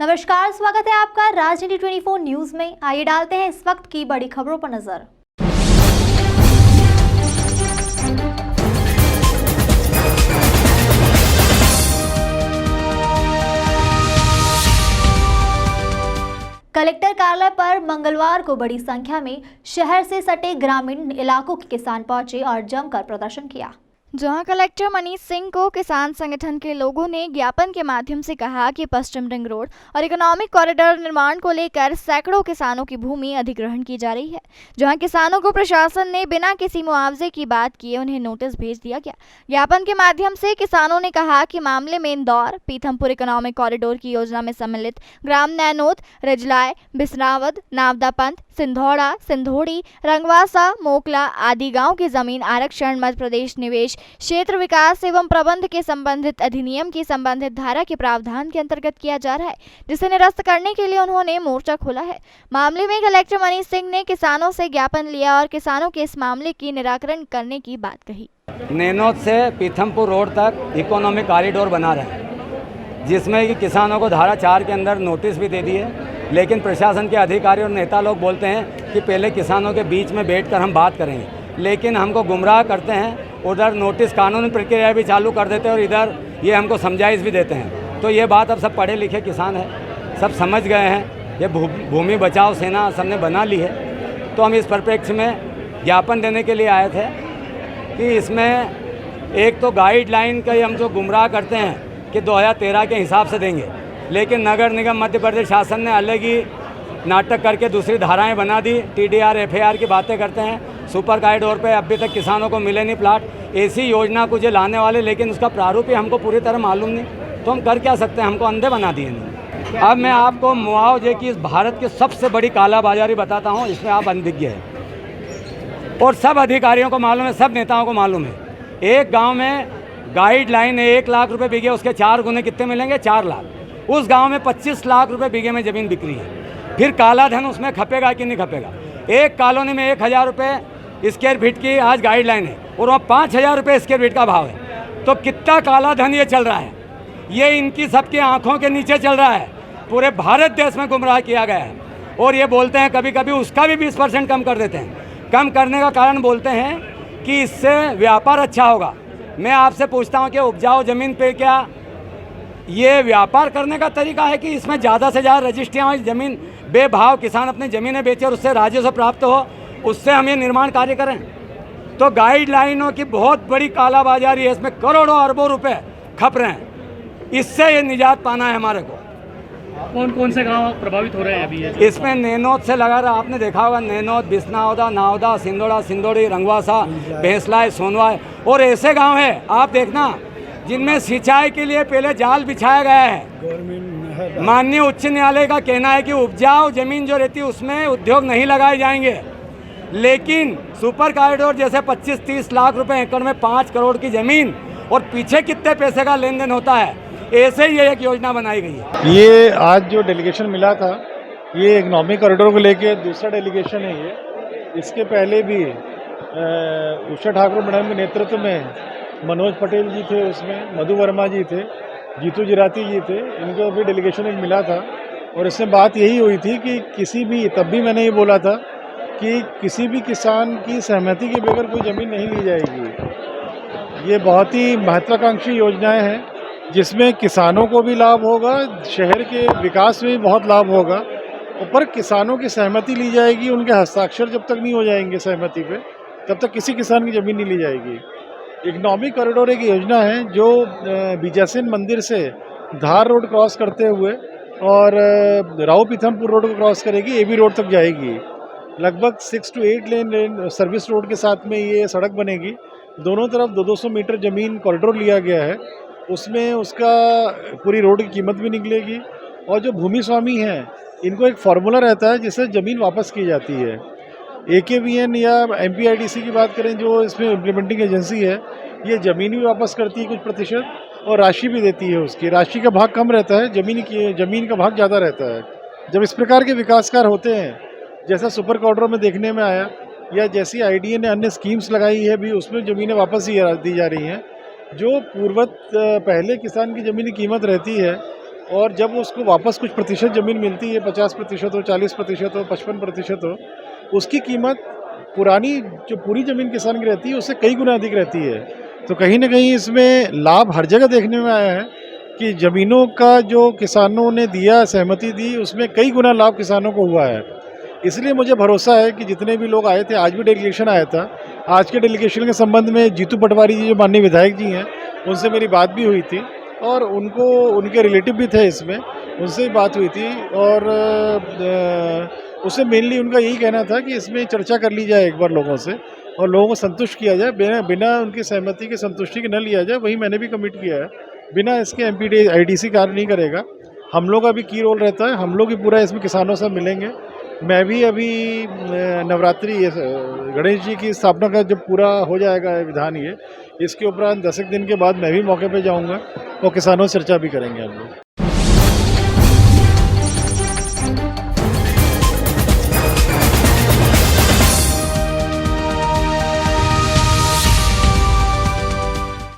नमस्कार, स्वागत है आपका राजनीति 24 न्यूज में। आइए डालते हैं इस वक्त की बड़ी खबरों पर नजर। कलेक्टर कार्यालय पर मंगलवार को बड़ी संख्या में शहर से सटे ग्रामीण इलाकों के किसान पहुंचे और जमकर प्रदर्शन किया, जहां कलेक्टर मनीष सिंह को किसान संगठन के लोगों ने ज्ञापन के माध्यम से कहा कि पश्चिम रिंग रोड और इकोनॉमिक कॉरिडोर निर्माण को लेकर सैकड़ों किसानों की भूमि अधिग्रहण की जा रही है, जहां किसानों को प्रशासन ने बिना किसी मुआवजे की बात किए उन्हें नोटिस भेज दिया गया। ज्ञापन के माध्यम से किसानों ने कहा कि मामले में इंदौर पीथमपुर इकोनॉमिक कॉरिडोर की योजना में सम्मिलित ग्राम नैनोद, रिजलाय, बिसनावद, नावदापंत, सिंधौड़ा, सिंधोड़ी, रंगवासा, मोकला आदि गांव की जमीन आरक्षण मध्य प्रदेश निवेश क्षेत्र विकास एवं प्रबंध के संबंधित अधिनियम की संबंधित धारा के प्रावधान के अंतर्गत किया जा रहा है, जिसे निरस्त करने के लिए उन्होंने मोर्चा खोला है। मामले में कलेक्टर मनीष सिंह ने किसानों से ज्ञापन लिया और किसानों के इस मामले की निराकरण करने की बात कही। नैनोद से पीथमपुर रोड तक इकोनॉमिक कॉरिडोर बना रहे हैं, जिसमें कि किसानों को धारा 4 के अंदर नोटिस भी दे दिए, लेकिन प्रशासन के अधिकारी और नेता लोग बोलते हैं कि पहले किसानों के बीच में बैठकर हम बात करेंगे, लेकिन हमको गुमराह करते हैं। उधर नोटिस कानूनी प्रक्रिया भी चालू कर देते हैं और इधर ये हमको समझाइश भी देते हैं। तो ये बात अब सब पढ़े लिखे किसान हैं, सब समझ गए हैं, ये भूमि बचाओ सेना सबने बना ली है। तो हम इस परिप्रेक्ष्य में ज्ञापन देने के लिए आए थे कि इसमें एक तो गाइडलाइन का हम जो गुमराह करते हैं कि 2013 के हिसाब से देंगे, लेकिन नगर निगम मध्य प्रदेश शासन ने अलग ही नाटक करके दूसरी धाराएं बना दी। TDR FAR की बातें करते हैं। सुपर कॉरिडोर पे अभी तक किसानों को मिले नहीं प्लाट। ऐसी योजना कुछ लाने वाले, लेकिन उसका प्रारूप ही हमको पूरी तरह मालूम नहीं, तो हम कर क्या सकते हैं, हमको अंधे बना दिए नहीं। अब मैं आपको मुआवजे की इस भारत की सबसे बड़ी कालाबाजारी बताता हूँ, इसमें आप अनभिज्ञ हैं और सब अधिकारियों को मालूम है, सब नेताओं को मालूम है। एक गाँव में गाइडलाइन है 1 लाख रुपये बीघे, उसके 4 गुने कितने मिलेंगे? 4 लाख। उस गांव में 25 लाख रुपए बीघे में ज़मीन बिक रही है। फिर काला धन उसमें खपेगा कि नहीं खपेगा? एक कॉलोनी में 1000 रुपये स्क्वायर फीट की आज गाइडलाइन है और वहाँ 5000 रुपये स्क्वायर फीट का भाव है। तो कितना काला धन ये चल रहा है, ये इनकी सबकी आंखों के नीचे चल रहा है। पूरे भारत देश में गुमराह किया गया है और ये बोलते हैं कभी कभी उसका भी 20% कम कर देते हैं। कम करने का कारण बोलते हैं कि इससे व्यापार अच्छा होगा। मैं आपसे पूछता हूँ कि उपजाऊ ज़मीन पर क्या ये व्यापार करने का तरीका है कि इसमें ज़्यादा से ज़्यादा रजिस्ट्रियाँ ज़मीन बेभाव किसान अपनी ज़मीनें बेचे और उससे राजस्व प्राप्त हो, उससे हम ये निर्माण कार्य करें? तो गाइडलाइनों की बहुत बड़ी कालाबाजारी है, इसमें करोड़ों अरबों रुपए खप रहे हैं। इससे ये निजात पाना है हमारे को। कौन कौन से गांव प्रभावित हो रहे हैं अभी? इसमें नैनोद से लगा रहा, आपने देखा होगा, नैनोद, बिसनावदा, नावदा, सिंधोड़ा, सिंधोड़ी, रंगवासा, भैंसलाय, सोनवाय और ऐसे गाँव है आप देखना जिनमें सिंचाई के लिए पहले जाल बिछाया गया है। माननीय उच्च न्यायालय का कहना है कि उपजाऊ जमीन जो रहती है उसमें उद्योग नहीं लगाए जाएंगे, लेकिन सुपर कॉरिडोर जैसे 25-30 लाख रुपए एकड़ में 5 करोड़ की जमीन और पीछे कितने पैसे का लेन देन होता है, ऐसे ही ये एक योजना बनाई गई है। ये आज जो डेलीगेशन मिला था, ये इकोनॉमिक कॉरिडोर को लेके दूसरा डेलीगेशन है। ये इसके पहले भी उषा ठाकुर मैडम के नेतृत्व में मनोज पटेल जी थे, उसमें मधु वर्मा जी थे, जीतू जिराती जी थे, इनको भी डेलीगेशन एक मिला था और इसमें बात यही हुई थी कि किसी भी, तब भी मैंने ये बोला था कि किसी भी किसान की सहमति के बगैर कोई ज़मीन नहीं ली जाएगी। ये बहुत ही महत्वाकांक्षी योजनाएं हैं जिसमें किसानों को भी लाभ होगा, शहर के विकास में भी बहुत लाभ होगा। पर किसानों की सहमति ली जाएगी, उनके हस्ताक्षर जब तक नहीं हो जाएंगे सहमति पे, तब तक किसी किसान की ज़मीन नहीं ली जाएगी। इकोनॉमिक कॉरिडोर एक योजना है जो बीजासन मंदिर से धार रोड क्रॉस करते हुए और राव पीथमपुर रोड को क्रॉस करेगी, AB रोड तक जाएगी। लगभग 6 to 8 लेन सर्विस रोड के साथ में ये सड़क बनेगी। दोनों तरफ 200 मीटर ज़मीन कॉरिडोर लिया गया है, उसमें उसका पूरी रोड की कीमत भी निकलेगी। और जो भूमि स्वामी हैं इनको एक फार्मूला रहता है जिससे ज़मीन वापस की जाती है। AKBN या MPIDC की बात करें, जो इसमें इम्प्लीमेंटिंग एजेंसी है, ये ज़मीन भी वापस करती है कुछ प्रतिशत और राशि भी देती है। उसकी राशि का भाग कम रहता है, ज़मीन का भाग ज़्यादा रहता है। जब इस प्रकार के विकास कार्य होते हैं, जैसा सुपर कॉरिडोर में देखने में आया या जैसी IDA ने अन्य स्कीम्स लगाई है भी, उसमें ज़मीनें वापस दी जा रही हैं। जो पूर्वत पहले किसान की ज़मीन की कीमत रहती है और जब उसको वापस कुछ प्रतिशत ज़मीन मिलती है, 50% हो, 40% हो, 55% हो, उसकी कीमत पुरानी जो पूरी ज़मीन किसान की रहती है उससे कई गुना अधिक रहती है। तो कहीं न कहीं इसमें लाभ हर जगह देखने में आया है कि ज़मीनों का जो किसानों ने दिया, सहमति दी, उसमें कई गुना लाभ किसानों को हुआ है। इसलिए मुझे भरोसा है कि जितने भी लोग आए थे, आज भी डेलीगेशन आया था, आज के डेलीगेशन के संबंध में जीतू पटवारी जी जो माननीय विधायक जी हैं, उनसे मेरी बात भी हुई थी और उनको उनके रिलेटिव भी थे इसमें, उनसे भी बात हुई थी और उससे मेनली उनका यही कहना था कि इसमें चर्चा कर ली जाए एक बार लोगों से और लोगों को संतुष्ट किया जाए, बिना उनकी सहमति के संतुष्टि के न लिया जाए। वही मैंने भी कमिट किया है, बिना इसके एमपीडी आईडीसी कार्य नहीं करेगा। हम लोग का भी की रोल रहता है, हम लोग भी पूरा इसमें किसानों से मिलेंगे। मैं भी अभी नवरात्रि गणेश जी की स्थापना का जब पूरा हो जाएगा विधान ये, इसके उपरांत 10 दिन के बाद मैं भी मौके पे जाऊंगा और किसानों से चर्चा भी करेंगे हम लोग।